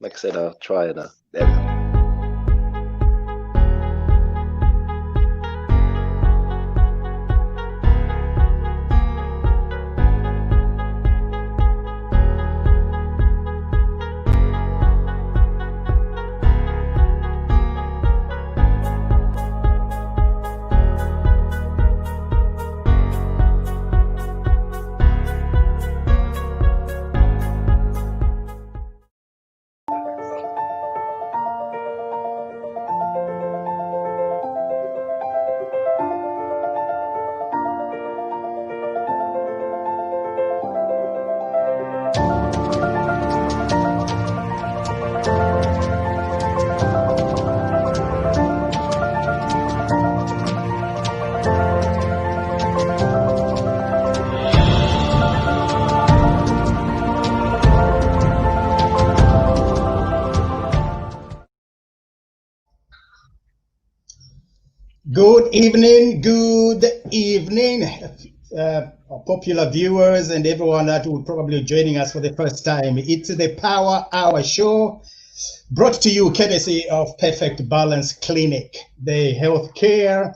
Like I said, I'll try and there we go. Good evening, popular viewers and everyone that will probably be joining us for the first time. It's the Power Hour show brought to you courtesy of Perfect Balance Clinic, the healthcare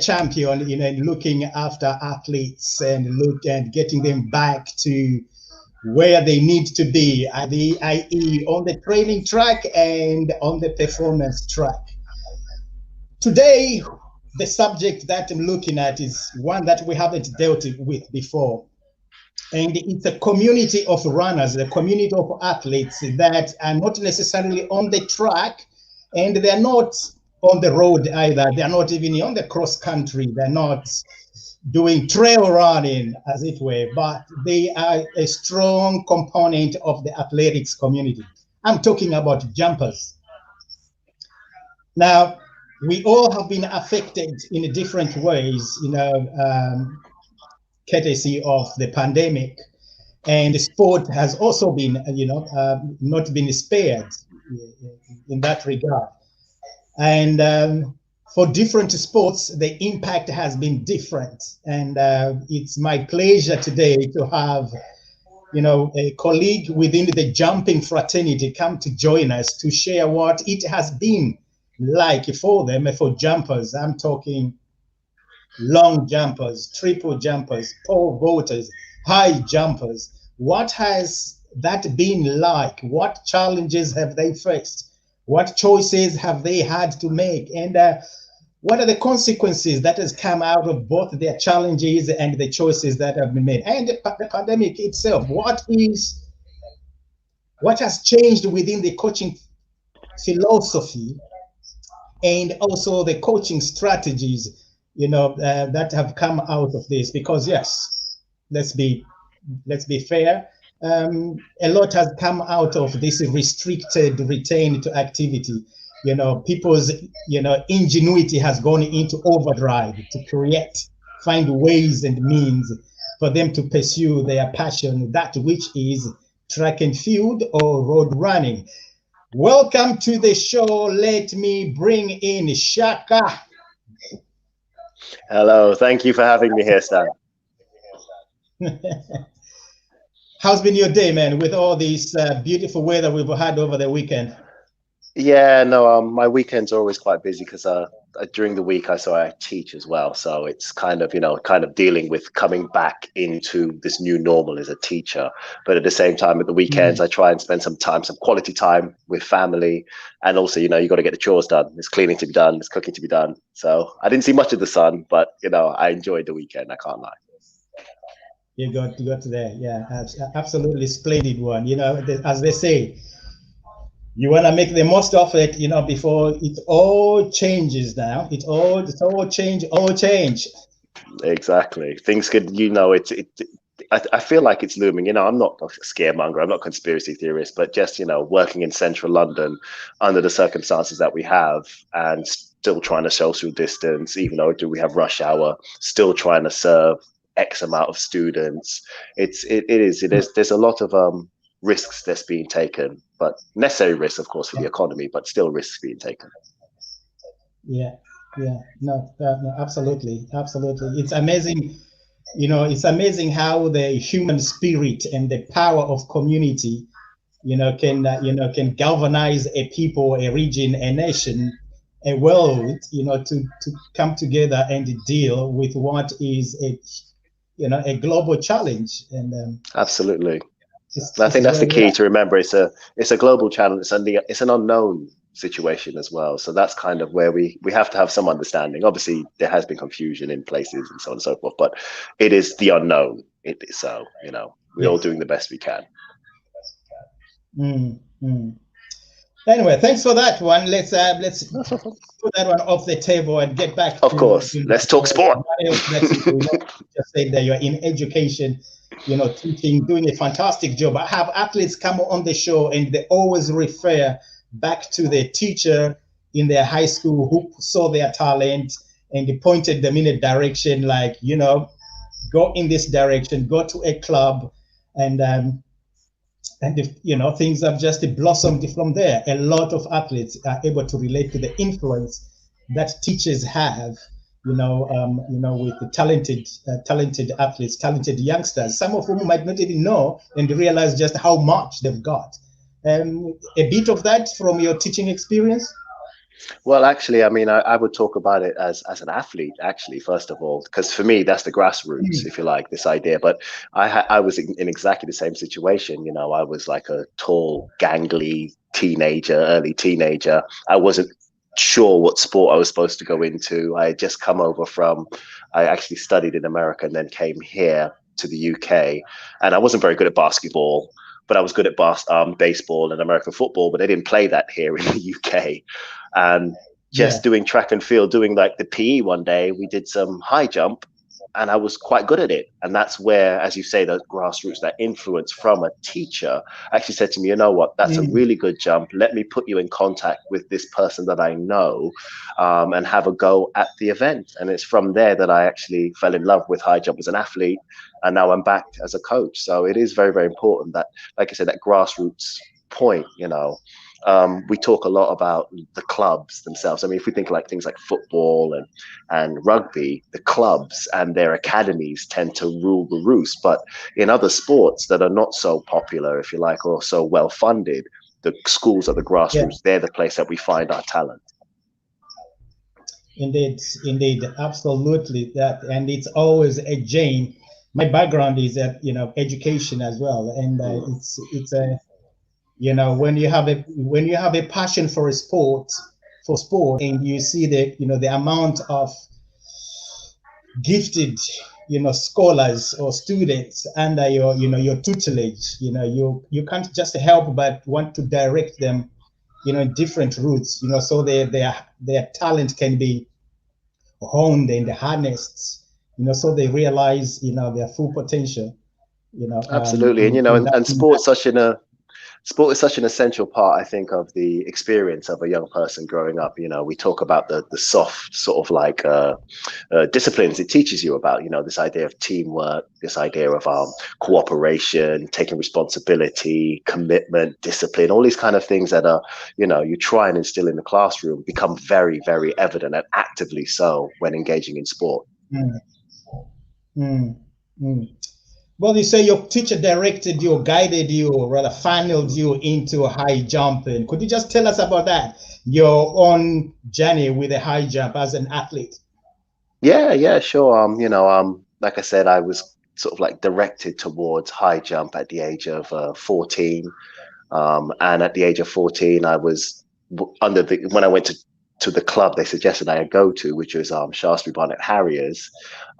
champion in looking after athletes and getting them back to where they need to be, i.e. on the training track and on the performance track. Today, the subject that I'm looking at is one that we haven't dealt with before. And it's a community of runners, a community of athletes that are not necessarily on the track, and they're not on the road either. They're not even on the cross country. They're not doing trail running, as it were, but they are a strong component of the athletics community. I'm talking about jumpers. Now, we all have been affected in different ways, courtesy of the pandemic, and sport has also been, not been spared in that regard. And for different sports, the impact has been different. And it's my pleasure today to have, a colleague within the jumping fraternity come to join us to share what it has been like for them, for jumpers. I'm talking long jumpers, triple jumpers, pole vaulters, high jumpers. What has that been like? What challenges have they faced? What choices have they had to make? And what are the consequences that has come out of both their challenges and the choices that have been made? And the pandemic itself, what has changed within the coaching philosophy and also the coaching strategies, that have come out of this? Because yes, let's be fair. A lot has come out of this restricted return to activity. People's ingenuity has gone into overdrive to find ways and means for them to pursue their passion, that which is track and field or road running. Welcome to the show. Let me bring in Shaka. Hello, thank you for having me here, Stan. How's been your day, man, with all this beautiful weather we've had over the weekend? Yeah, no, my weekends are always quite busy because during the week I teach as well, so it's kind of dealing with coming back into this new normal as a teacher. But at the same time, at the weekends, I try and spend some quality time with family, and also, you got to get the chores done. There's cleaning to be done, there's cooking to be done. So I didn't see much of the sun, but I enjoyed the weekend. I can't lie. You got there, yeah, absolutely splendid one. As they say, you want to make the most of it, before it all changes. Now it's all change. Exactly. Things could, I feel like it's looming. I'm not a scaremonger, I'm not a conspiracy theorist, but just, working in central London under the circumstances that we have, and still trying to social distance, even though we have rush hour, still trying to serve X amount of students. There's a lot of risks that's being taken, but necessary risks, of course, for the economy, but still risks being taken. No, absolutely. It's amazing it's amazing how the human spirit and the power of community, can galvanize a people, a region, a nation, a world, to come together and deal with what is a global challenge. And Absolutely. I this think is that's where the we key are. to remember. It's a global challenge. It's an unknown situation as well. So that's kind of where we have to have some understanding. Obviously, there has been confusion in places and so on and so forth, but it is the unknown. It is so we're all Yes. doing the best we can. Mm, mm. Anyway, thanks for that one. Let's put that one off the table and get back Of to course, let's talk sport. what else that you just said that you're in education, teaching, doing a fantastic job. I have athletes come on the show and they always refer back to the teacher in their high school who saw their talent and they pointed them in a direction like, go in this direction, go to a club, and if, things have just blossomed from there. A lot of athletes are able to relate to the influence that teachers have, with the talented athletes, talented youngsters, some of whom might not even know and realize just how much they've got. A bit of that from your teaching experience. Well, actually, I mean, I would talk about it as an athlete, actually, first of all, because for me, that's the grassroots, Mm. if you like, this idea. But I was in exactly the same situation. I was like a tall, gangly teenager, early teenager. I wasn't sure what sport I was supposed to go into. I had just come over I actually studied in America and then came here to the UK, and I wasn't very good at basketball. But I was good at baseball and American football, but they didn't play that here in the UK. And Yeah. just doing track and field, doing like the PE one day, we did some high jump and I was quite good at it. And that's where, as you say, the grassroots, that influence from a teacher actually said to me, you know what, that's a Mm. really good jump. Let me put you in contact with this person that I know and have a go at the event. And it's from there that I actually fell in love with high jump as an athlete. And now I'm back as a coach. So it is very, very important that, like I said, that grassroots point, we talk a lot about the clubs themselves. I mean, if we think like things like football and rugby, the clubs and their academies tend to rule the roost. But in other sports that are not so popular, if you like, or so well funded, the schools at the Yeah. grassroots, they're the place that we find our talent. Indeed, absolutely that, and it's always a Jane. My background is that education as well, and Mm. it's a when you have a passion for a sport, and you see the amount of gifted scholars or students under your tutelage, you can't just help but want to direct them different routes, so their talent can be honed and harnessed, so they realize their full potential, Absolutely, and in that, and sport is such an essential part, I think, of the experience of a young person growing up. We talk about the soft sort of like disciplines it teaches you about, this idea of teamwork, this idea of cooperation, taking responsibility, commitment, discipline, all these kind of things that are, you try and instill in the classroom become very, very evident and actively so when engaging in sport. mm, mm, mm. Well, you say your teacher directed you, or guided you, or rather funneled you into high jumping. Could you just tell us about that? Your own journey with a high jump as an athlete. Yeah, sure. Like I said, I was sort of like directed towards high jump at the age of 14. And at the age of 14, I was when I went to the club they suggested I go to, which was Shaftesbury Barnet Harriers.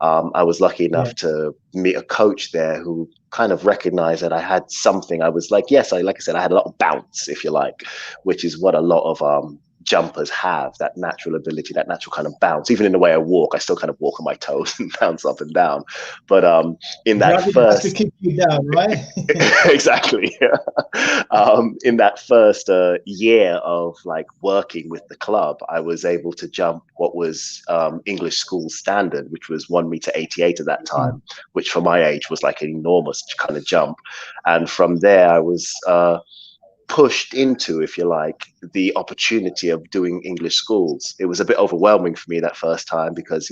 I was lucky Yeah. enough to meet a coach there who kind of recognized that I had something. I was like, yes, like I said, I had a lot of bounce, if you like, which is what a lot of jumpers have, that natural ability, that natural kind of bounce. Even in the way I walk, I still kind of walk on my toes and bounce up and down. But in that Gravity has to first keep you down, right? exactly. In that first year of like working with the club, I was able to jump what was English school standard, which was 1 meter 88 at that time, which for my age was like an enormous kind of jump. And from there, I was pushed into, if you like, the opportunity of doing English schools. It was a bit overwhelming for me that first time because,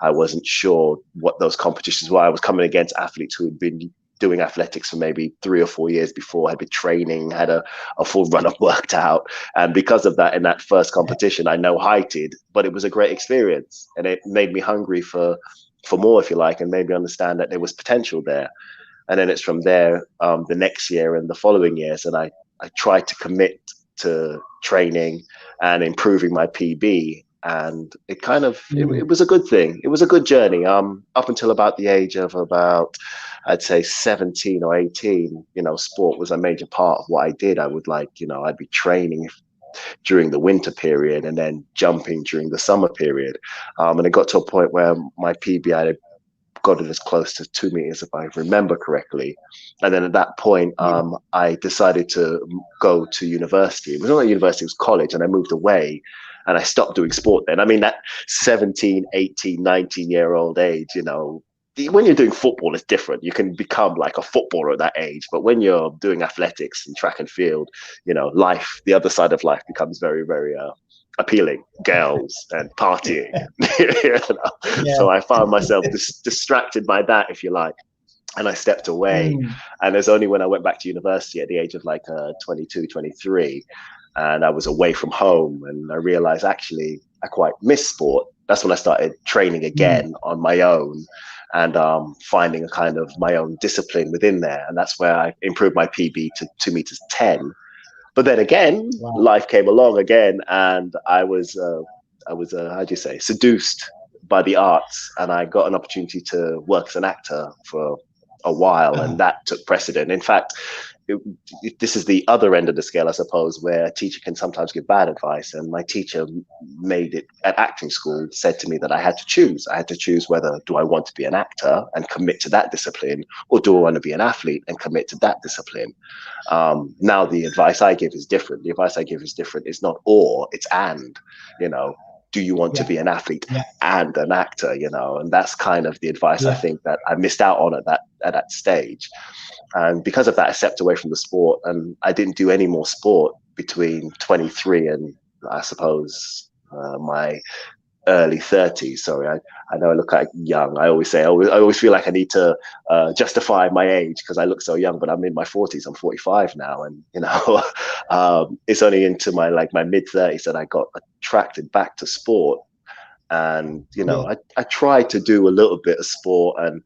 I wasn't sure what those competitions were. I was coming against athletes who had been doing athletics for maybe 3 or 4 years before, had been training, had a full run up worked out. And because of that, in that first competition, I no heighted, but it was a great experience. And it made me hungry for more, if you like, and made me understand that there was potential there. And then it's from there, the next year and the following years, and I tried to commit to training and improving my PB. And it kind of, it was a good thing. It was a good journey. Up until about the age of about, I'd say 17 or 18, sport was a major part of what I did. I would I'd be training during the winter period and then jumping during the summer period. And it got to a point where my PB, I got it as close to 2 meters, if I remember correctly. And then at that point, I decided to go to university. It was not a university, it was college, and I moved away and I stopped doing sport then. I mean, that 17, 18, 19-year-old age, when you're doing football, it's different. You can become like a footballer at that age. But when you're doing athletics and track and field, life, the other side of life becomes very, very appealing. Girls and partying. So I found myself distracted by that, if you like. And I stepped away. And it's only when I went back to university at the age of 22, 23, and I was away from home, and I realized actually I quite miss sport. That's when I started training again on my own and finding a kind of my own discipline within there. And that's where I improved my PB to 2 meters 10. But then again, life came along again, and I was how do you say, seduced by the arts, and I got an opportunity to work as an actor for a while, and that took precedent. In fact, this is the other end of the scale, I suppose, where a teacher can sometimes give bad advice. And my teacher made it at acting school, said to me that I had to choose. I had to choose whether do I want to be an actor and commit to that discipline, or do I want to be an athlete and commit to that discipline? Now the advice I give is different. The advice I give is different. It's not or, it's and, do you want to be an athlete and an actor, and that's kind of the advice I think that I missed out on at that stage. And because of that, I stepped away from the sport, and I didn't do any more sport between 23 and I suppose my early 30s. Sorry, I know I look like young. I always feel like I need to justify my age because I look so young, but I'm in my 40s. I'm 45 now, and it's only into my mid 30s that I got attracted back to sport. And I tried to do a little bit of sport, and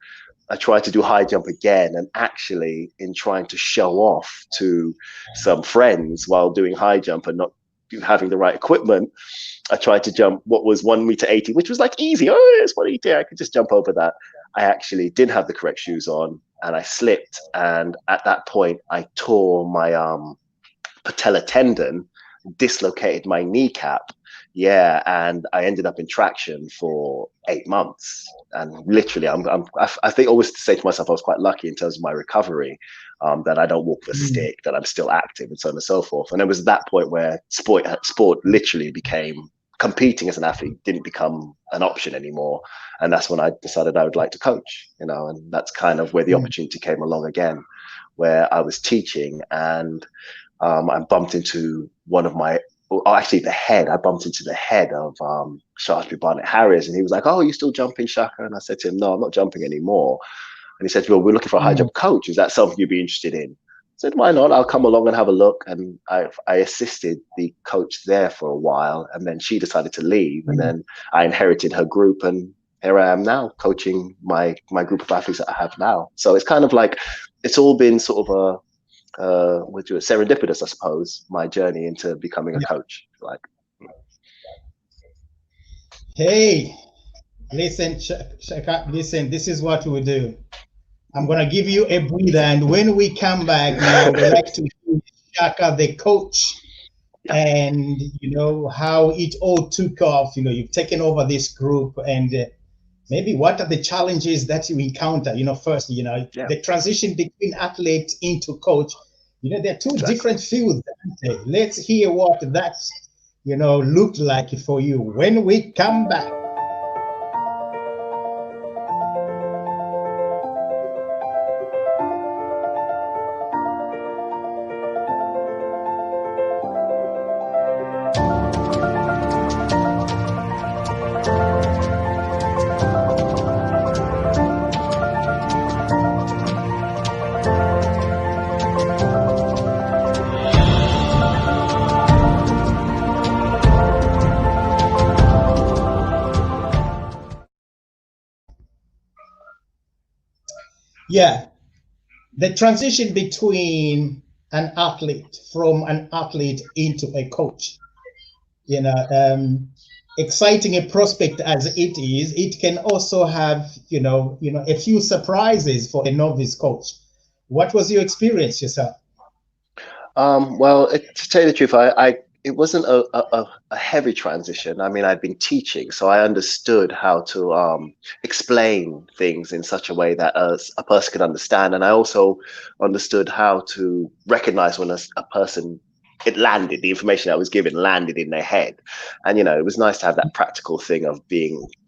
I tried to do high jump again, and actually in trying to show off to some friends while doing high jump and not having the right equipment, I tried to jump what was 1 meter 80, which was easy. Oh, it's 180. I could just jump over that. I actually didn't have the correct shoes on, and I slipped. And at that point, I tore my patella tendon, dislocated my kneecap. Yeah, and I ended up in traction for 8 months. And literally, I think always to say to myself, I was quite lucky in terms of my recovery, that I don't walk with a stick, that I'm still active, and so on and so forth. And it was that point where sport literally became, competing as an athlete didn't become an option anymore. And that's when I decided I would like to coach, and that's kind of where the opportunity came along again, where I was teaching, and I bumped into I bumped into the head of Shaftesbury Barnet Harriers, and he was like, "Oh, you still jumping, Shaka?" And I said to him, "No, I'm not jumping anymore." And he said, "Well, we're looking for a high jump coach. Is that something you'd be interested in?" I said, "Why not? I'll come along and have a look." And I assisted the coach there for a while, and then she decided to leave, and then I inherited her group, and here I am now coaching my group of athletes that I have now. So it's kind of it's all been sort of serendipitous, I suppose, my journey into becoming a coach. Hey, listen, Shaka, listen, this is what we do. I'm going to give you a breather, and when we come back now, we'd like to hear Shaka, the coach, and how it all took off. You've taken over this group, and maybe what are the challenges that you encounter? First, the transition between athlete into coach. There are two different fields. Let's hear what that looked like for you when we come back. Yeah, the transition between an athlete from an athlete into a coach, you know, exciting a prospect as it is, it can also have, a few surprises for a novice coach. What was your experience yourself? Well, to tell you the truth, I it wasn't a heavy transition. I mean, I'd been teaching, so I understood how to explain things in such a way that a person could understand, and I also understood how to recognize when a person it landed, the information I was given landed in their head, and it was nice to have that practical thing of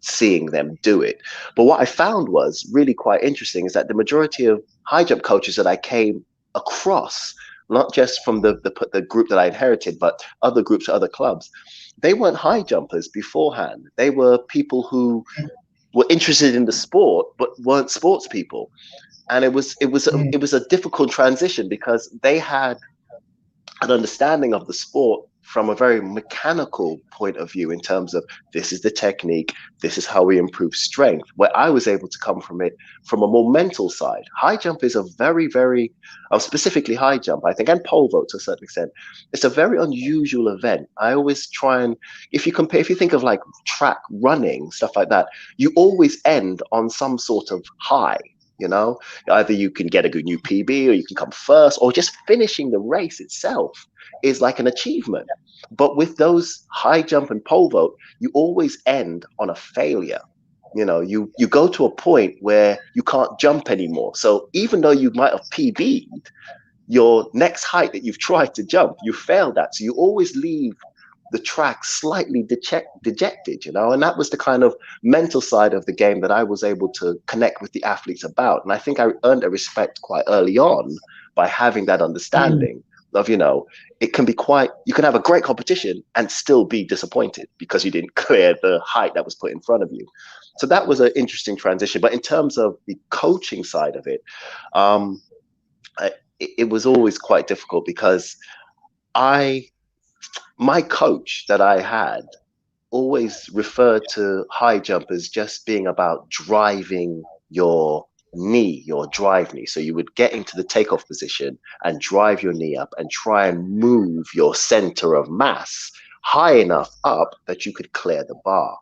seeing them do it. But what I found was really quite interesting is that the majority of high jump coaches that I came across, not just from the group that I inherited, but other groups, other clubs. They weren't high jumpers beforehand. They were people who were interested in the sport, but weren't sports people. And Mm, it was a difficult transition because they had an understanding of the sport from a very mechanical point of view in terms of this is the technique, this is how we improve strength, where I was able to come from it from a more mental side. High jump is a very specifically high jump, I think, and pole vault to a certain extent. It's a very unusual event. I always try and if you think of like track running, stuff like that, you always end on some sort of high. You know, either you can get a good new PB or you can come first, or just finishing the race itself is like an achievement. But with those high jump and pole vault, you always end on a failure. You go to a point where you can't jump anymore. So even though you might have PB'd, your next height that you've tried to jump, you failed at. So you always leave the track slightly dejected, and that was the kind of mental side of the game that I was able to connect with the athletes about. And I think I earned a respect quite early on by having that mm, understanding of, it can be you can have a great competition and still be disappointed because you didn't clear the height that was put in front of you. So that was an interesting transition. But in terms of the coaching side of it, um, it was always quite difficult because I my coach that I had always referred to high jump as just being about driving your knee, your drive knee. So you would get into the takeoff position and drive your knee up and try and move your center of mass high enough up that you could clear the bar.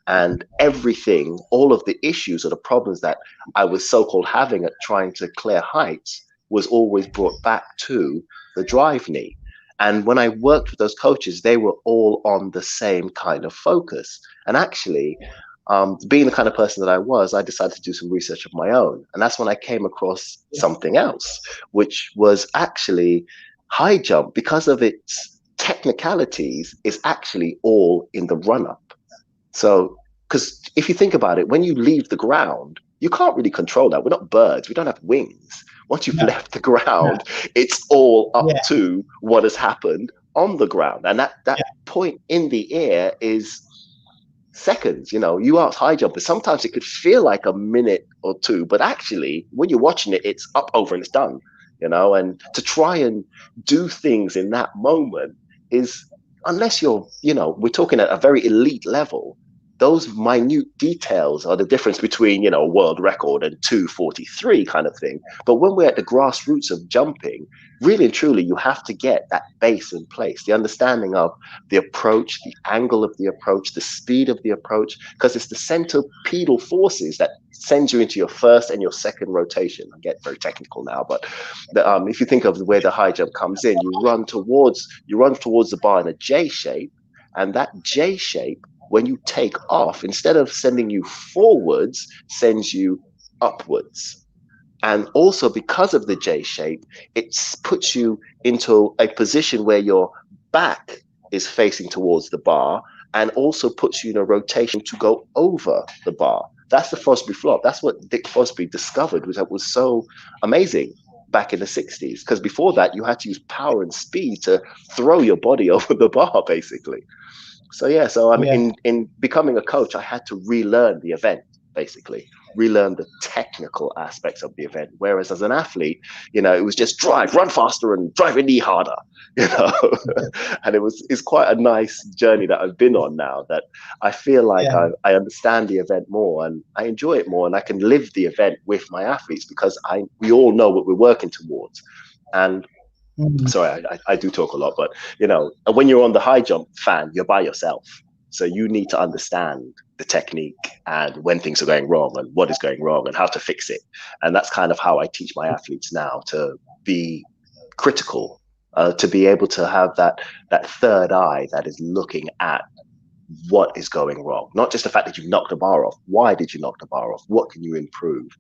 And everything, all of the issues or the problems that I was so-called having at trying to clear heights was always brought back to the drive knee. And when I worked with those coaches, they were all on the same kind of focus. And actually, being the kind of person that I was, I decided to do some research of my own. And that's when I came across something else, which was actually high jump, because of its technicalities, is actually all in the run up. So, because if you think about it, when you leave the ground, you can't really control that. We're not birds, we don't have wings. Once you've no, left the no, ground, it's all up yeah, to what has happened on the ground. And that yeah, point in the air is seconds. You ask high jumpers, sometimes it could feel like a minute or two, but actually, when you're watching it, it's up, over, and it's done. And to try and do things in that moment is, unless we're talking at a very elite level, those minute details are the difference between, a world record and 2:43 kind of thing. But when we're at the grassroots of jumping, really and truly, you have to get that base in place, the understanding of the approach, the angle of the approach, the speed of the approach, because it's the centripetal forces that sends you into your first and your second rotation. I get very technical now, but if you think of where the high jump comes in, you run towards the bar in a J shape, and that J shape, when you take off, instead of sending you forwards, sends you upwards. And also because of the J shape, it puts you into a position where your back is facing towards the bar, and also puts you in a rotation to go over the bar. That's the Fosbury flop. That's what Dick Fosbury discovered, was that was so amazing back in the 60s. Because before that, you had to use power and speed to throw your body over the bar, basically. So yeah, so yeah. in becoming a coach, I had to relearn the event, basically. relearn the technical aspects of the event. Whereas as an athlete, you know, it was just drive, run faster and drive your knee harder, you know. And it's quite a nice journey that I've been on now, that I feel like Yeah. I understand the event more and I enjoy it more, and I can live the event with my athletes because we all know what we're working towards. And sorry, I do talk a lot, but you know, when you're on the high jump fan, you're by yourself. So you need to understand the technique and when things are going wrong and what is going wrong and how to fix it. And that's kind of how I teach my athletes now, to be critical, to be able to have that third eye that is looking at what is going wrong, not just the fact that you've knocked the bar off. Why did you knock the bar off? What can you improve?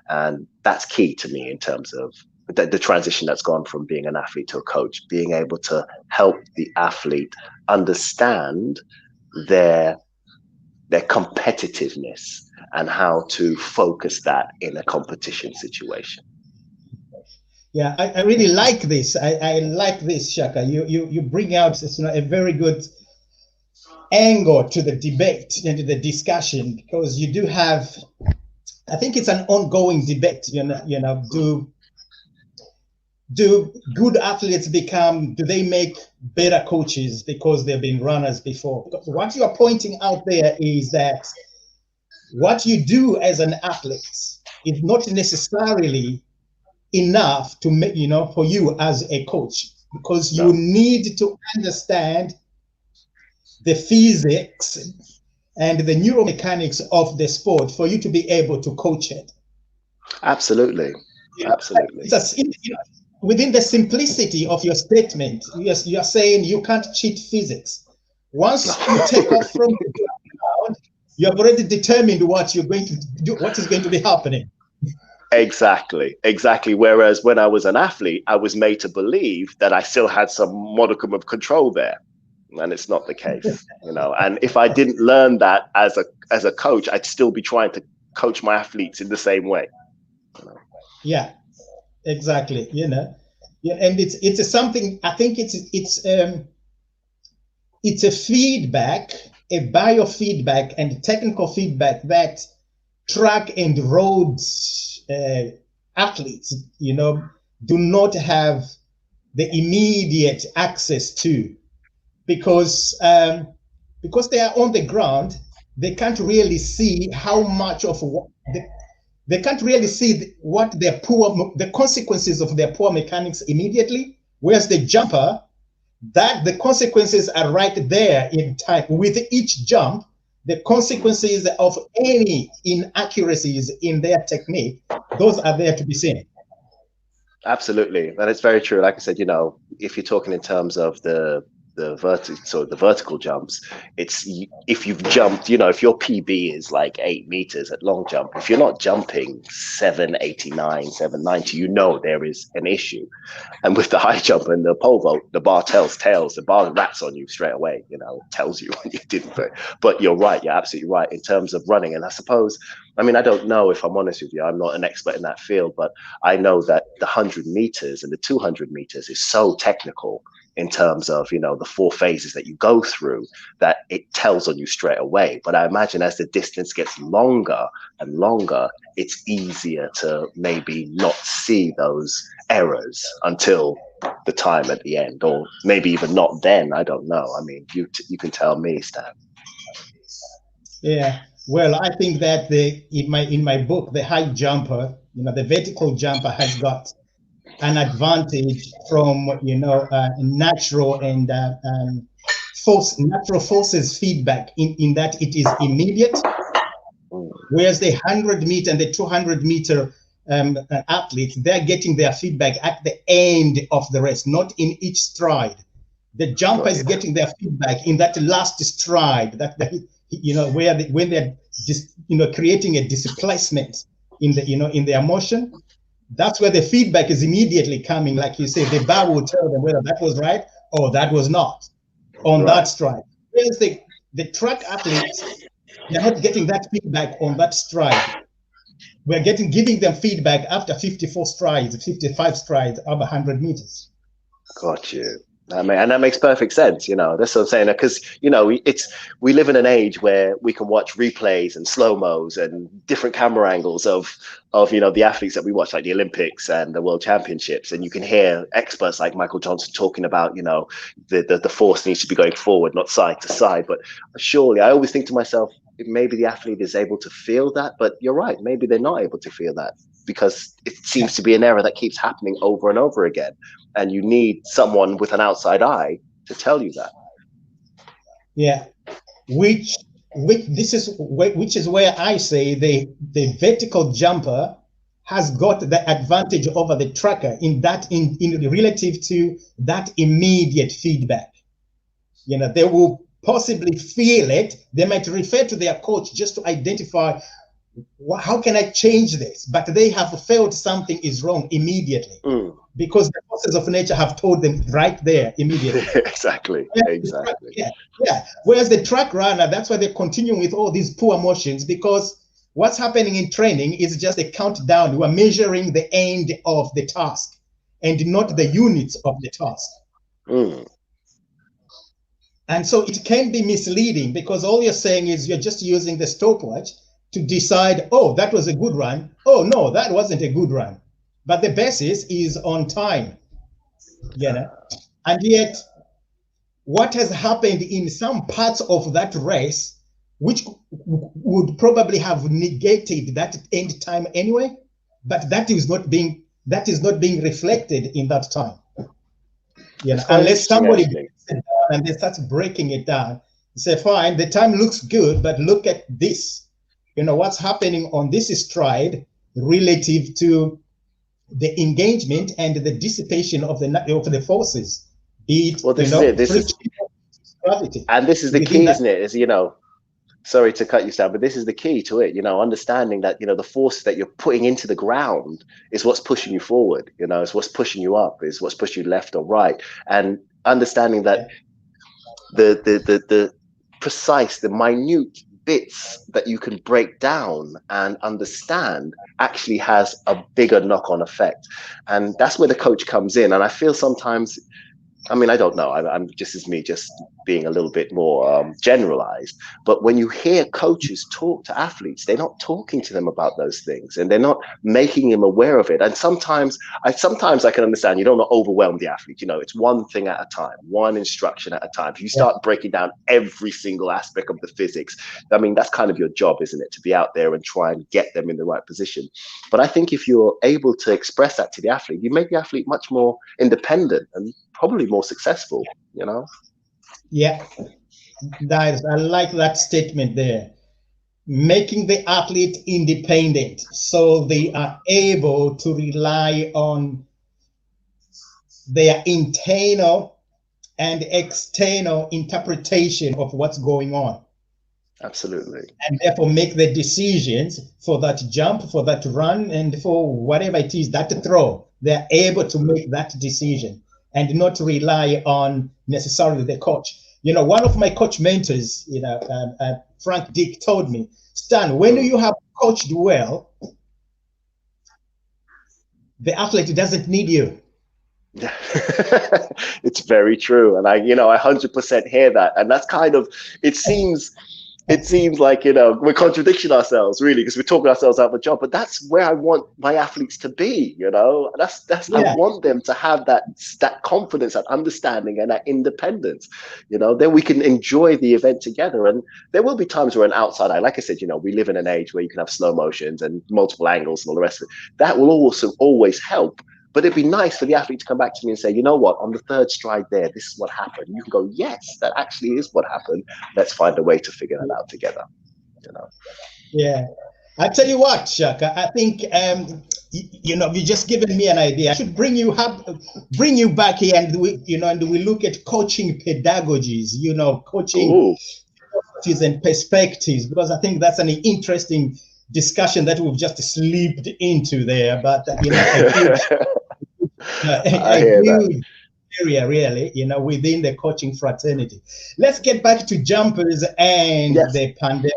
And that's key to me in terms of the transition that's gone from being an athlete to a coach, being able to help the athlete understand their competitiveness and how to focus that in a competition situation. Yeah, I really like this. I like this, Shaka. You bring out, you know, a very good angle to the debate and to the discussion, because you do have, I think it's an ongoing debate. You know, do good athletes do they make better coaches because they've been runners before? Because what you are pointing out there is that what you do as an athlete is not necessarily enough to make, you know, for you as a coach, because you need to understand the physics and the neuromechanics of the sport for you to be able to coach it. Absolutely. Absolutely. Within the simplicity of your statement, you are saying you can't cheat physics. Once you take off from the ground, you have already determined what you're going to do, what is going to be happening. Exactly. Whereas when I was an athlete, I was made to believe that I still had some modicum of control there. And it's not the case, you know. And if I didn't learn that as a coach, I'd still be trying to coach my athletes in the same way. You know? Yeah, exactly. You know, yeah, and it's something. I think it's a feedback, a biofeedback and technical feedback that track and road athletes, you know, do not have the immediate access to, because they are on the ground. They can't really see how much of what they can't really see what the consequences of their poor mechanics immediately. Whereas the jumper, that the consequences are right there in time. With each jump, the consequences of any inaccuracies in their technique, those are there to be seen. Absolutely. And it's very true. Like I said, you know, if you're talking in terms of the vertical jumps, it's, if you've jumped, you know, if your PB is like 8 meters at long jump, if you're not jumping 789, 790, you know there is an issue. And with the high jump and the pole vault, the bar tells tales, the bar rats on you straight away, you know, tells you when you didn't. But you're right, you're absolutely right in terms of running. And I suppose, I mean, I don't know, if I'm honest with you, I'm not an expert in that field, but I know that the 100 meters and the 200 meters is so technical in terms of, you know, the 4 phases that you go through, that it tells on you straight away. But I imagine as the distance gets longer and longer, it's easier to maybe not see those errors until the time at the end, or maybe even not then. I don't know. I mean, you can tell me, Stan. Yeah, well, I think that in my book, the high jumper, you know, the vertical jumper has got an advantage from, you know, natural and natural forces feedback in that it is immediate, whereas the 100-meter and the 200-meter athletes, they're getting their feedback at the end of the race, not in each stride. The jumper is getting their feedback in that last stride, you know, when they're just, you know, creating a displacement in the, you know, in their motion. That's where the feedback is immediately coming. Like you say, the bar will tell them whether that was right or that was not on that stride. Whereas the track athletes, they're not getting that feedback on that stride. We're giving them feedback after 54 strides, 55 strides, over 100 meters. Got you. And that makes perfect sense. That's what I'm saying. Because we live in an age where we can watch replays and slow mos and different camera angles of the athletes that we watch, like the Olympics and the World Championships, and you can hear experts like Michael Johnson talking about the force needs to be going forward, not side to side. But surely, I always think to myself, maybe the athlete is able to feel that, but you're right, maybe they're not able to feel that because it seems to be an error that keeps happening over and over again. And you need someone with an outside eye to tell you that. Yeah, which is where I say the vertical jumper has got the advantage over the tracker in relative to that immediate feedback. They will possibly feel it. They might refer to their coach just to identify how can I change this, but they have felt something is wrong immediately. Because the forces of nature have told them right there immediately. Exactly. Yeah. Whereas the track runner, that's why they're continuing with all these poor motions, because what's happening in training is just a countdown. You are measuring the end of the task and not the units of the task. And so it can be misleading because all you're saying is you're just using the stopwatch to decide, oh, that was a good run. Oh, no, that wasn't a good run. But the basis is on time, and yet what has happened in some parts of that race, which would probably have negated that end time anyway, but that is not being reflected in that time. Unless somebody breaks it down and they start breaking it down, say, fine, the time looks good, but look at this. What's happening on this stride relative to the engagement and the dissipation of the forces, be it, this is gravity. And this is the key, isn't it? Is sorry to cut you, Sam, but this is the key to it. Understanding that the forces that you're putting into the ground is what's pushing you forward. It's what's pushing you up, is what's pushing you left or right, and understanding that the precise, the minute bits that you can break down and understand actually has a bigger knock-on effect. And that's where the coach comes in. And I feel sometimes, I don't know, I'm just being a little bit more generalized, but when you hear coaches talk to athletes, they're not talking to them about those things and they're not making them aware of it. And sometimes I can understand you don't want to overwhelm the athlete. It's one thing at a time, one instruction at a time. If you start breaking down every single aspect of the physics, that's kind of your job, isn't it? To be out there and try and get them in the right position. But I think if you're able to express that to the athlete, you make the athlete much more independent and probably more successful, Yeah, I like that statement there. Making the athlete independent so they are able to rely on their internal and external interpretation of what's going on. Absolutely. And therefore make the decisions for that jump, for that run, and for whatever it is, that throw. They're able to make that decision and not rely on necessarily the coach. One of my coach mentors, Frank Dick, told me, Stan, when you have coached well, the athlete doesn't need you. It's very true. And I 100% hear that. And that's kind of, it seems like, we're contradicting ourselves really, because we're talking ourselves out of a job, but that's where I want my athletes to be, that's I want them to have that confidence, that understanding and that independence, then we can enjoy the event together. And there will be times where an outside eye, like I said, we live in an age where you can have slow motions and multiple angles and all the rest of it. That will also always help. But it'd be nice for the athlete to come back to me and say, you know what, on the third stride there, this is what happened. You can go, yes, that actually is what happened. Let's find a way to figure that out together. Yeah. I tell you what, Shaka, I think, you've just given me an idea. I should bring you back here and we look at coaching pedagogies, coaching and perspectives, because I think that's an interesting discussion that we've just slipped into there. But, a huge area really, within the coaching fraternity. Let's get back to jumpers and the pandemic.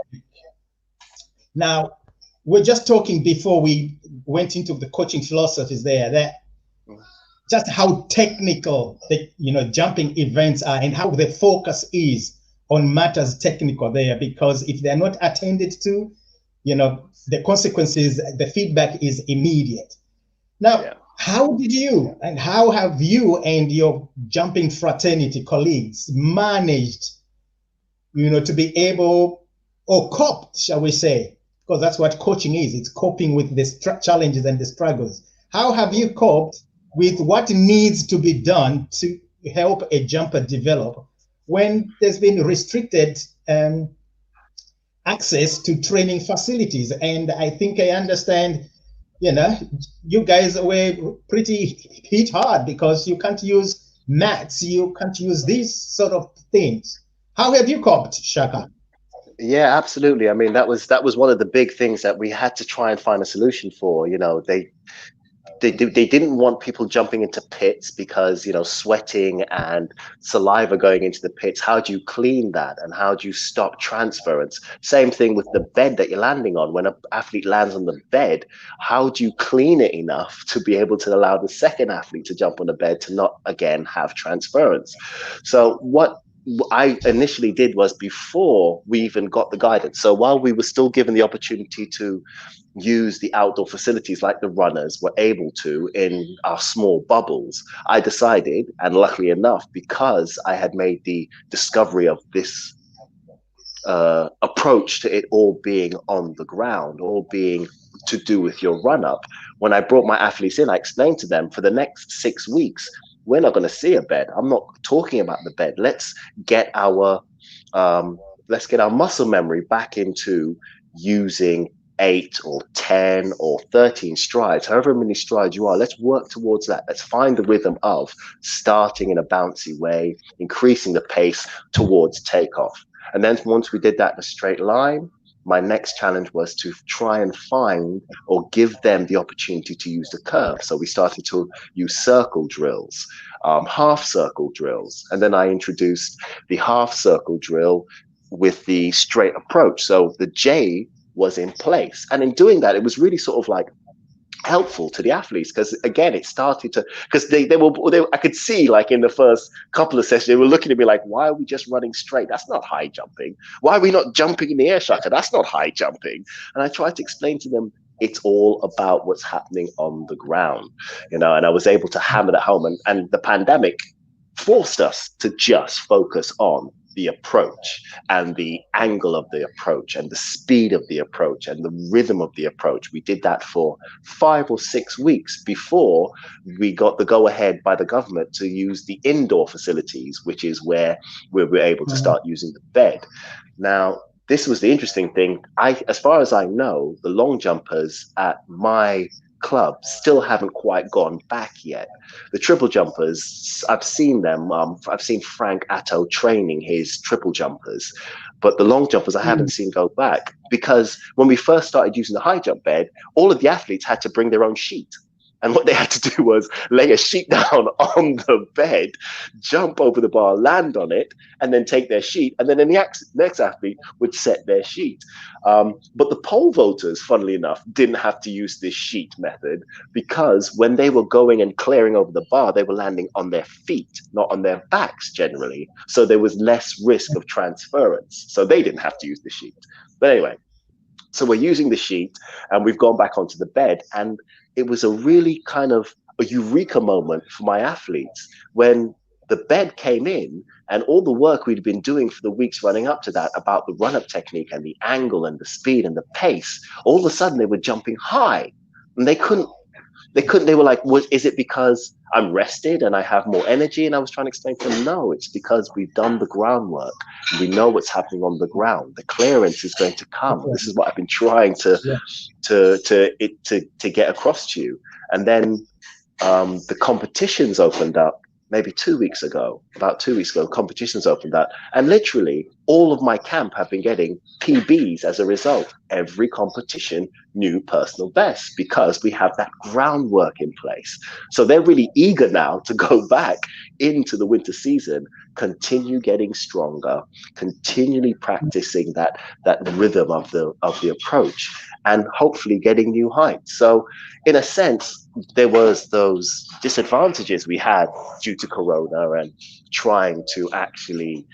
Now, we're just talking before we went into the coaching philosophies there, that just how technical the jumping events are and how the focus is on matters technical there, because if they're not attended to, the consequences, the feedback is immediate. Now, Yeah. how did you and how have you and your jumping fraternity colleagues managed, to be able, or coped, shall we say, because that's what coaching is. It's coping with the challenges and the struggles. How have you coped with what needs to be done to help a jumper develop when there's been restricted access to training facilities? And I think I understand, you guys were pretty hit hard because you can't use mats, you can't use these sort of things. How have you coped, Shaka? Yeah, absolutely. I mean, that was one of the big things that we had to try and find a solution for. They didn't want people jumping into pits because, sweating and saliva going into the pits. How do you clean that, and how do you stop transference? Same thing with the bed that you're landing on. When an athlete lands on the bed, how do you clean it enough to be able to allow the second athlete to jump on the bed to not again have transference? So what I initially did was, before we even got the guidance, so while we were still given the opportunity to use the outdoor facilities like the runners were able to in our small bubbles, I decided, and luckily enough, because I had made the discovery of this approach to it all being on the ground, all being to do with your run up, when I brought my athletes in, I explained to them, for the next 6 weeks, we're not going to see a bed. I'm not talking about the bed. Let's get our muscle memory back into using 8 or 10 or 13 strides, however many strides you are. Let's work towards that. Let's find the rhythm of starting in a bouncy way, increasing the pace towards takeoff. And then once we did that in a straight line, my next challenge was to try and find or give them the opportunity to use the curve. So we started to use circle drills, half circle drills. And then I introduced the half circle drill with the straight approach. So the J was in place. And in doing that, it was really sort of like helpful to the athletes, because again, it started to, because I could see, like, in the first couple of sessions, they were looking at me like, why are we just running straight? That's not high jumping. Why are we not jumping in the air, Shaka? That's not high jumping. And I tried to explain to them, it's all about what's happening on the ground, and I was able to hammer that home. And the pandemic forced us to just focus on the approach and the angle of the approach and the speed of the approach and the rhythm of the approach. We did that for 5 or 6 weeks before we got the go ahead by the government to use the indoor facilities, which is where we were able to start using the bed. Now, this was the interesting thing. As far as I know, the long jumpers at my club still haven't quite gone back yet. The triple jumpers, I've seen them. I've seen Frank Atto training his triple jumpers, but the long jumpers I haven't seen go back, because when we first started using the high jump bed, all of the athletes had to bring their own sheet. And what they had to do was lay a sheet down on the bed, jump over the bar, land on it, and then take their sheet. And then the next athlete would set their sheet. But the pole vaulters, funnily enough, didn't have to use this sheet method, because when they were going and clearing over the bar, they were landing on their feet, not on their backs generally. So there was less risk of transference. So they didn't have to use the sheet. But anyway, so we're using the sheet and we've gone back onto the bed. And it was a really kind of a eureka moment for my athletes when the bed came in, and all the work we'd been doing for the weeks running up to that about the run-up technique and the angle and the speed and the pace, all of a sudden they were jumping high, and they were like, is it because I'm rested and I have more energy? And I was trying to explain to them, no, it's because we've done the groundwork. We know what's happening on the ground. The clearance is going to come. This is what I've been trying to get across to you. And then the competitions opened up maybe about 2 weeks ago, competitions opened up. And literally all of my camp have been getting PBs as a result. Every competition, new personal best, because we have that groundwork in place. So they're really eager now to go back into the winter season, continue getting stronger, continually practicing that rhythm of the approach, and hopefully getting new heights. So in a sense, there was those disadvantages we had due to Corona and trying to actually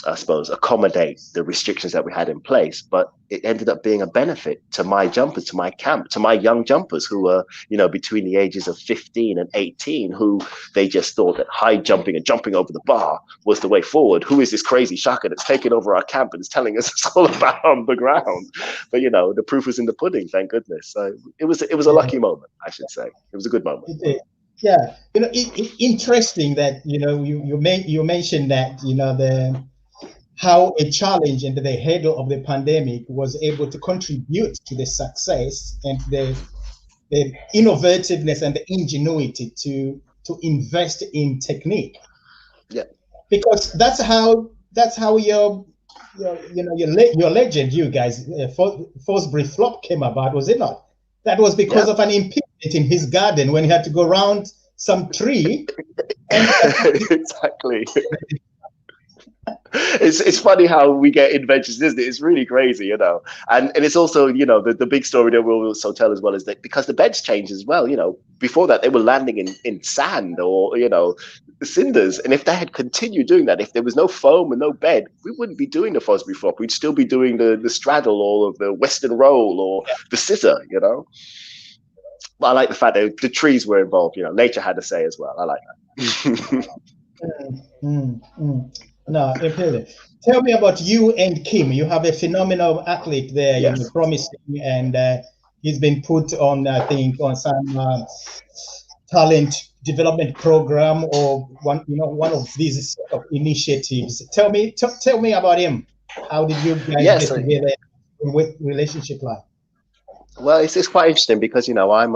I suppose, accommodate the restrictions that we had in place, but it ended up being a benefit to my jumpers, to my camp, to my young jumpers who were, between the ages of 15 and 18, who they just thought that high jumping and jumping over the bar was the way forward. Who is this crazy Shaka that's taking over our camp and is telling us it's all about on the ground? But, the proof was in the pudding, thank goodness. So it was a lucky moment, I should say. It was a good moment. Yeah, interesting that you mentioned that how a challenge and the hurdle of the pandemic was able to contribute to the success and the innovativeness and the ingenuity to invest in technique. Yeah, because that's how your legend, you guys, Fosbury Flop came about, was it not? That was because of an impediment in his garden when he had to go around some tree. Exactly. It's funny how we get inventions, isn't it? It's really crazy, and it's also, the big story that we'll also tell as well is that because the beds change as well, before that they were landing in sand or, cinders. And if they had continued doing that, if there was no foam and no bed, we wouldn't be doing the Fosbury Flop. We'd still be doing the straddle or the Western roll or the scissor, But I like the fact that the trees were involved, nature had to say as well. I like that. No, imperative. Tell me about you and Kim. You have a phenomenal athlete there, Yes. promising, and he's been put on, I think, on some talent development program or one of these sort of initiatives. Tell me about him. How did you guys get together? With relationship like? Well, it's quite interesting because I'm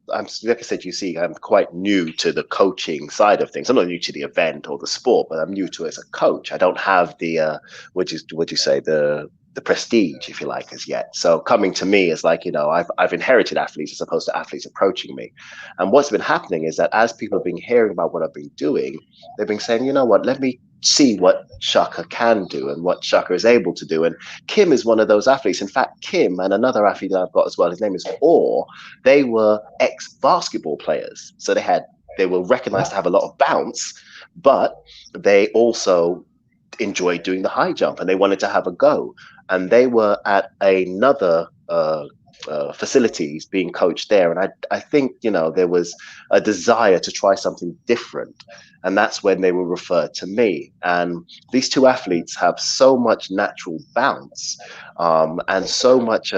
like I said, I'm quite new to the coaching side of things. I'm not new to the event or the sport, but I'm new to it as a coach. I don't have the would you say the prestige, if you like, as yet. So coming to me is like, I've inherited athletes as opposed to athletes approaching me. And what's been happening is that as people have been hearing about what I've been doing, they've been saying, you know what, let me see what Shaka can do and what Shaka is able to do. And Kim is one of those athletes. In fact, Kim and another athlete that I've got as well, his name is Orr, they were ex-basketball players. So they were recognized to have a lot of bounce, but they also enjoyed doing the high jump and they wanted to have a go. And they were at another facilities being coached there. And I think, there was a desire to try something different. And that's when they were referred to me. And these two athletes have so much natural bounce and so much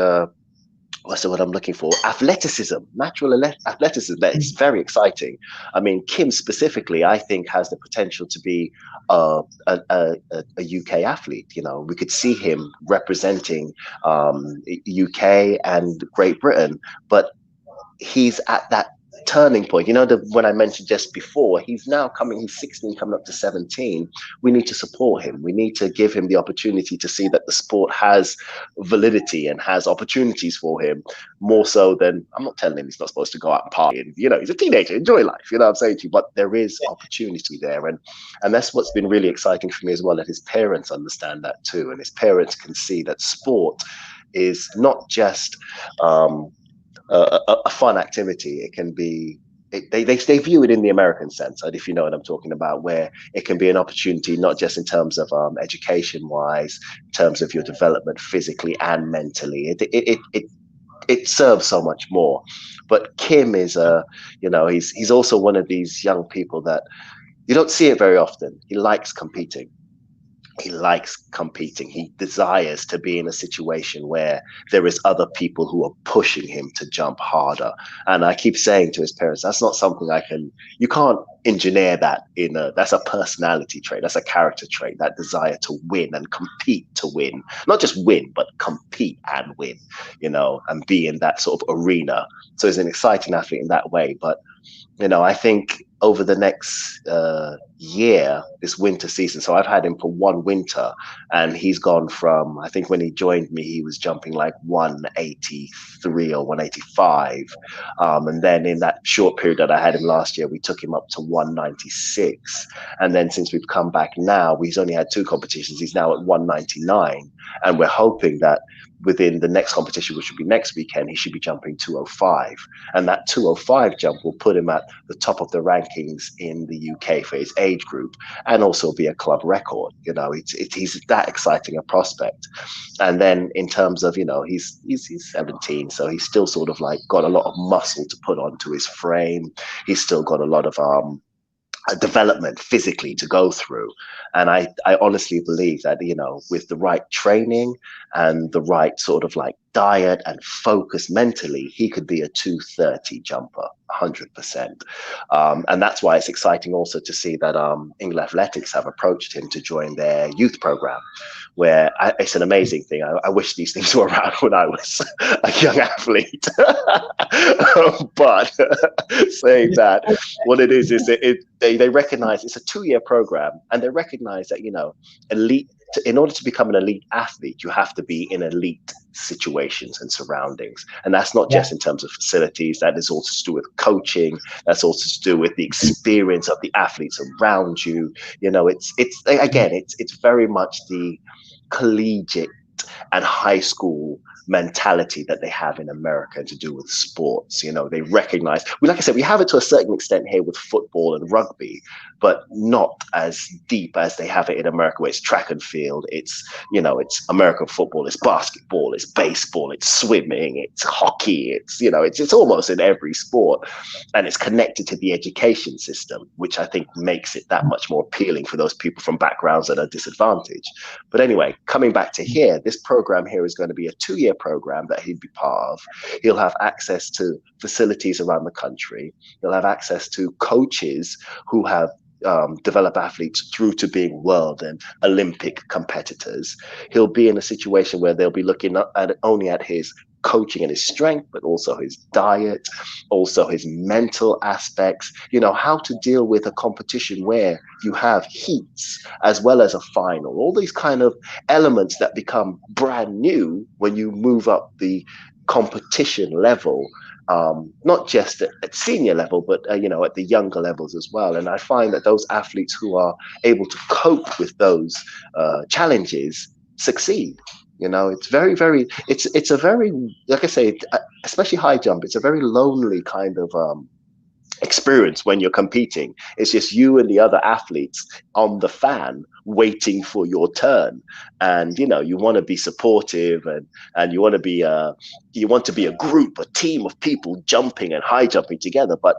what's the word I'm looking for? Natural athleticism. That is very exciting. I mean, Kim specifically, I think, has the potential to be a UK athlete. We could see him representing UK and Great Britain, but he's at that turning point. When I mentioned just before, he's 16 coming up to 17. We need to support him. We need to give him the opportunity to see that the sport has validity and has opportunities for him, more so than, I'm not telling him he's not supposed to go out and party and, he's a teenager, enjoy life, I'm saying to you, but there is opportunity there. And that's what's been really exciting for me as well, that his parents understand that too. And his parents can see that sport is not just a fun activity. It can be, they view it in the American sense, if you know what I'm talking about, where it can be an opportunity, not just in terms of education wise, in terms of your development physically and mentally. It serves so much more. But Kim is he's also one of these young people that you don't see it very often. He likes competing. He desires to be in a situation where there is other people who are pushing him to jump harder. And I keep saying to his parents, that's not something you can't engineer that that's a personality trait. That's a character trait, that desire to win and compete to win, not just win, but compete and win, and be in that sort of arena. So he's an exciting athlete in that way. But, I think over the next year, this winter season. So I've had him for one winter, and he's gone from, I think when he joined me, he was jumping like 183 or 185. And then in that short period that I had him last year, we took him up to 196. And then since we've come back now, he's only had two competitions. He's now at 199. And we're hoping that within the next competition, which will be next weekend, he should be jumping 205. And that 205 jump will put him at the top of the rankings in the UK for his age group, and also be a club record. You know, he's that exciting a prospect. And then in terms of, you know, he's 17, so he's still sort of like got a lot of muscle to put onto his frame. He's still got a lot of a development physically to go through. And I honestly believe that, you know, with the right training and the right sort of like diet and focus mentally, he could be a 230 jumper, 100%. And that's why it's exciting also to see that England Athletics have approached him to join their youth program, where it's an amazing thing. I wish these things were around when I was a young athlete. But saying that, what it is they recognize it's a 2-year program, and they recognize that, you know, elite, in order to become an elite athlete, you have to be in elite situations and surroundings. And that's not just in terms of facilities, that is also to do with coaching, that's also to do with the experience of the athletes around you. You know, it's again, it's very much the collegiate and high school mentality that they have in America to do with sports. You know, they recognize, like I said, we have it to a certain extent here with football and rugby, but not as deep as they have it in America, where it's track and field, it's, you know, it's American football, it's basketball, it's baseball, it's swimming, it's hockey, it's, you know, it's almost in every sport, and it's connected to the education system, which I think makes it that much more appealing for those people from backgrounds that are disadvantaged. But anyway, coming back to here, this program here is going to be a 2-year program that he'd be part of. He'll have access to facilities around the country. He'll have access to coaches who have developed athletes through to being world and Olympic competitors. He'll be in a situation where they'll be looking at only at his coaching and his strength, but also his diet, also his mental aspects, you know, how to deal with a competition where you have heats as well as a final, all these kind of elements that become brand new when you move up the competition level, not just at senior level, but you know, at the younger levels as well. And I find that those athletes who are able to cope with those challenges succeed. You know, it's very, very, it's a very, like I say, especially high jump, it's a very lonely kind of experience when you're competing. It's just you and the other athletes on the fan waiting for your turn. And, you know, you want to be supportive, and you want to be a group, a team of people jumping and high jumping together, but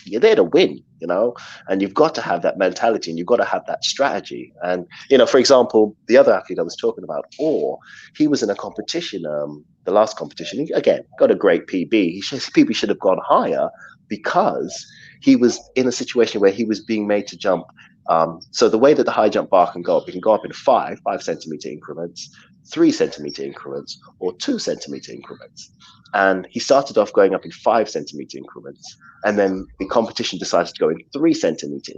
you're there to win, you know, and you've got to have that mentality, and you've got to have that strategy. And, you know, for example, the other athlete I was talking about, or he was in a competition, the last competition, he, again, got a great PB. His PB should have gone higher because he was in a situation where he was being made to jump. So the way that the high jump bar can go up, it can go up in 5 centimeter increments, 3 centimeter increments, or 2 centimeter increments. And he started off going up in 5 centimeter increments. And then the competition decided to go in 3 centimeter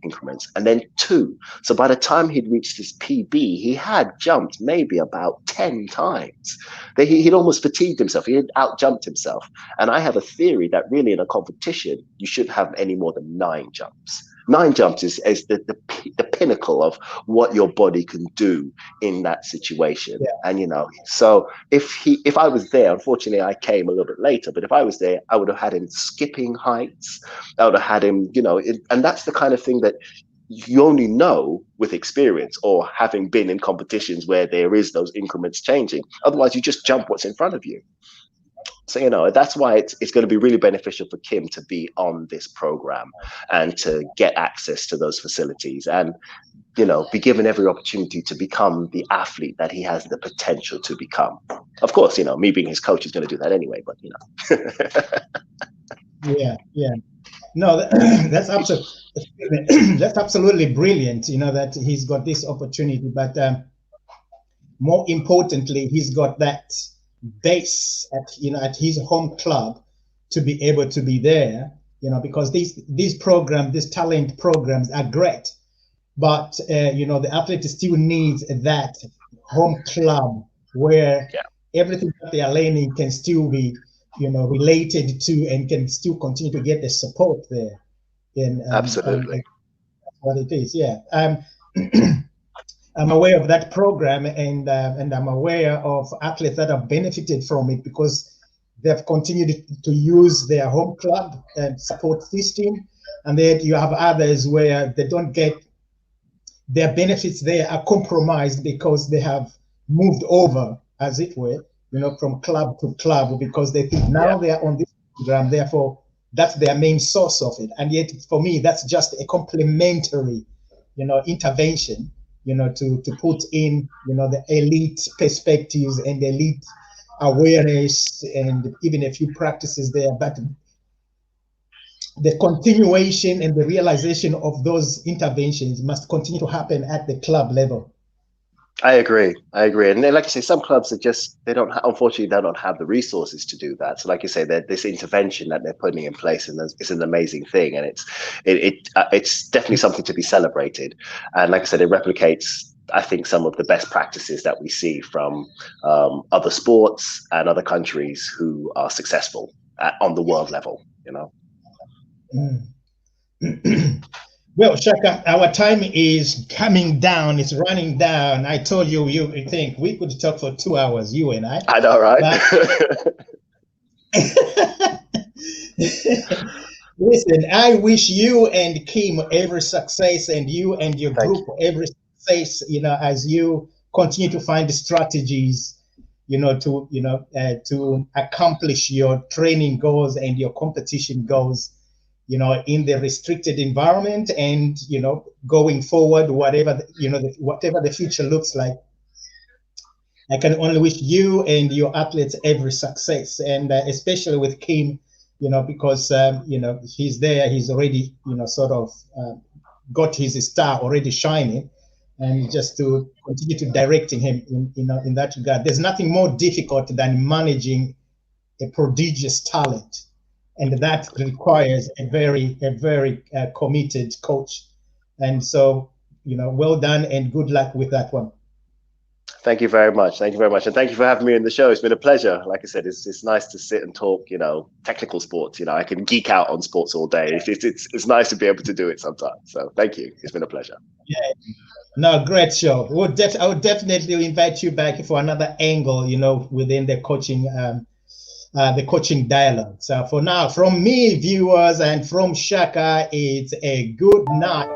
increments, and then 2. So by the time he'd reached his PB, he had jumped maybe about 10 times. He'd almost fatigued himself. He had outjumped himself. And I have a theory that really in a competition, you shouldn't have any more than 9 jumps. 9 jumps is the pinnacle of what your body can do in that situation. Yeah. And, you know, so if I was there, unfortunately I came a little bit later, but if I was there, I would have had him skipping heights. I would have had him, you know, and that's the kind of thing that you only know with experience, or having been in competitions where there is those increments changing. Otherwise you just jump what's in front of you. So, you know, that's why it's going to be really beneficial for Kim to be on this program and to get access to those facilities, and, you know, be given every opportunity to become the athlete that he has the potential to become. Of course, you know, me being his coach is going to do that anyway, but, you know. Yeah. No, that's absolutely brilliant, you know, that he's got this opportunity, but more importantly, he's got that base at, you know, at his home club to be able to be there because these programs, these talent programs are great, but the athlete still needs that home club where everything that they are learning can still be, related to, and can still continue to get the support there. And Absolutely. that's what it is. Yeah. I'm aware of that program, and I'm aware of athletes that have benefited from it because they've continued to use their home club and support system, and then you have others where they don't get their benefits there are compromised because they have moved over, as it were, from club to club because they think now they are on this program, therefore that's their main source of it. And yet, for me, that's just a complementary, intervention, to put in, the elite perspectives and elite awareness and even a few practices there. But the continuation and the realization of those interventions must continue to happen at the club level. I agree. And then, like you say, some clubs are just, unfortunately, they don't have the resources to do that. So like you say, this intervention that they're putting in place is an amazing thing. And it's definitely something to be celebrated. And like I said, it replicates, I think, some of the best practices that we see from other sports and other countries who are successful on the world level, Well, Shaka, our time is coming down. It's running down. I told you, you think we could talk for 2 hours, you and I. I know, right? Listen, I wish you and Kim every success, and you and your group every success, as you continue to find strategies, to accomplish your training goals and your competition goals, in the restricted environment, and going forward, whatever whatever the future looks like. I can only wish you and your athletes every success, and especially with Kim, because he's there, he's already sort of got his star already shining, and just to continue to directing him in that regard. There's nothing more difficult than managing a prodigious talent. And that requires a very committed coach. And so, well done and good luck with that one. Thank you very much. Thank you very much. And thank you for having me in the show. It's been a pleasure. Like I said, it's nice to sit and talk, technical sports. I can geek out on sports all day. It's nice to be able to do it sometimes. So thank you. It's been a pleasure. Yeah. No, great show. I would definitely invite you back for another angle, within the coaching dialogue. So for now, from me, viewers, and from Shaka, it's a good night.